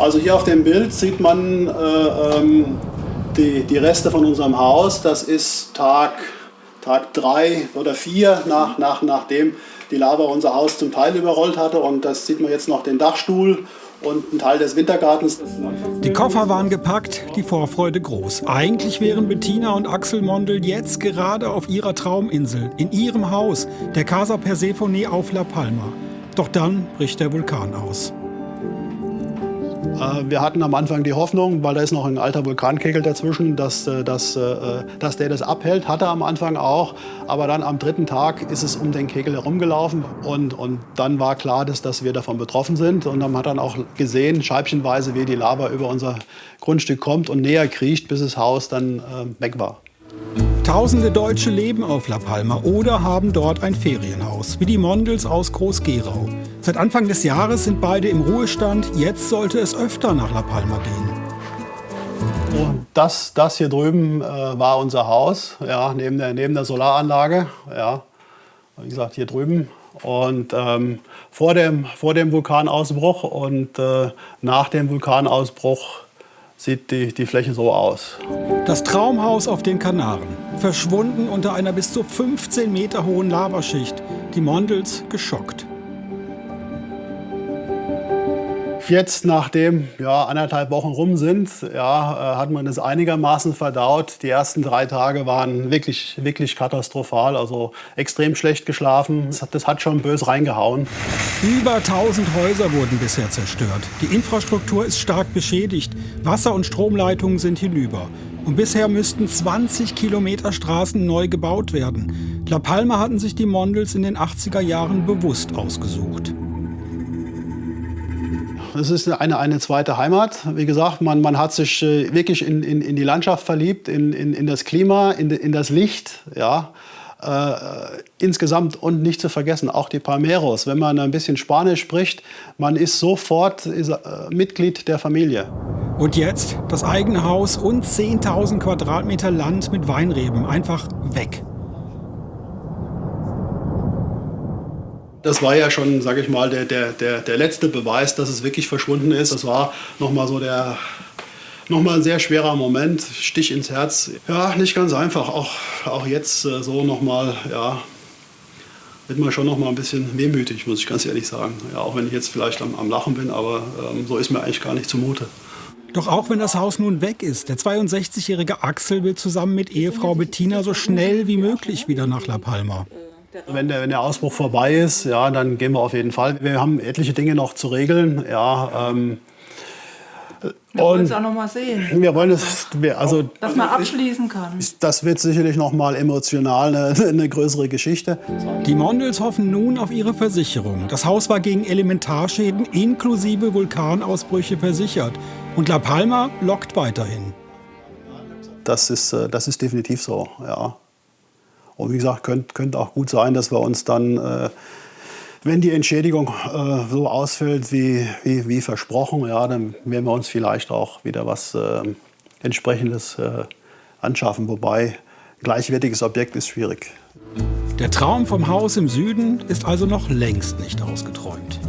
Also hier auf dem Bild sieht man die Reste von unserem Haus. Das ist Tag 3 oder 4, nachdem die Lava unser Haus zum Teil überrollt hatte. Und das sieht man jetzt noch den Dachstuhl und einen Teil des Wintergartens. Die Koffer waren gepackt, die Vorfreude groß. Eigentlich wären Bettina und Axel Mondl jetzt gerade auf ihrer Trauminsel, in ihrem Haus, der Casa Persephone auf La Palma. Doch dann bricht der Vulkan aus. Wir hatten am Anfang die Hoffnung, weil da ist noch ein alter Vulkankegel dazwischen, dass der das abhält. Hat er am Anfang auch. Aber dann am 3. Tag ist es um den Kegel herumgelaufen. Und dann war klar, dass wir davon betroffen sind. Und man hat dann auch gesehen, scheibchenweise, wie die Lava über unser Grundstück kommt und näher kriecht, bis das Haus dann weg war. Tausende Deutsche leben auf La Palma oder haben dort ein Ferienhaus, wie die Mondls aus Groß-Gerau. Seit Anfang des Jahres sind beide im Ruhestand. Jetzt sollte es öfter nach La Palma gehen. Und das hier drüben war unser Haus, ja, neben der Solaranlage. Ja, wie gesagt, hier drüben. Und vor dem Vulkanausbruch und nach dem Vulkanausbruch sieht die Fläche so aus. Das Traumhaus auf den Kanaren, verschwunden unter einer bis zu 15 Meter hohen Lavaschicht. Die Mondls geschockt. Jetzt, nachdem 1,5 Wochen rum sind, hat man das einigermaßen verdaut. Die ersten 3 Tage waren wirklich katastrophal, also extrem schlecht geschlafen. Das hat schon bös reingehauen. Über 1000 Häuser wurden bisher zerstört. Die Infrastruktur ist stark beschädigt. Wasser- und Stromleitungen sind hinüber. Und bisher müssten 20 Kilometer Straßen neu gebaut werden. La Palma hatten sich die Mondls in den 80er Jahren bewusst ausgesucht. Es ist eine zweite Heimat. Wie gesagt, man hat sich wirklich in die Landschaft verliebt, in das Klima, in das Licht. Ja. Insgesamt und nicht zu vergessen, auch die Palmeros. Wenn man ein bisschen Spanisch spricht, man ist sofort Mitglied der Familie. Und jetzt das eigene Haus und 10.000 Quadratmeter Land mit Weinreben. Einfach weg. Das war ja schon, sage ich mal, der letzte Beweis, dass es wirklich verschwunden ist. Das war nochmal so nochmal ein sehr schwerer Moment, Stich ins Herz. Ja, nicht ganz einfach. Auch jetzt so nochmal, wird man schon nochmal ein bisschen wehmütig, muss ich ganz ehrlich sagen. Ja, auch wenn ich jetzt vielleicht am Lachen bin, aber so ist mir eigentlich gar nicht zumute. Doch auch wenn das Haus nun weg ist, der 62-jährige Axel will zusammen mit Ehefrau Bettina so schnell wie möglich wieder nach La Palma. Wenn der Ausbruch vorbei ist, dann gehen wir auf jeden Fall. Wir haben etliche Dinge noch zu regeln. Wir wollen es auch noch mal sehen. Wir wollen es, dass man abschließen kann. Das wird sicherlich noch mal emotional eine größere Geschichte. Die Mondls hoffen nun auf ihre Versicherung. Das Haus war gegen Elementarschäden inklusive Vulkanausbrüche versichert. Und La Palma lockt weiterhin. Das ist definitiv so, ja. Und wie gesagt, könnte auch gut sein, dass wir uns dann, wenn die Entschädigung so ausfällt wie versprochen, dann werden wir uns vielleicht auch wieder was Entsprechendes anschaffen. Wobei ein gleichwertiges Objekt ist schwierig. Der Traum vom Haus im Süden ist also noch längst nicht ausgeträumt.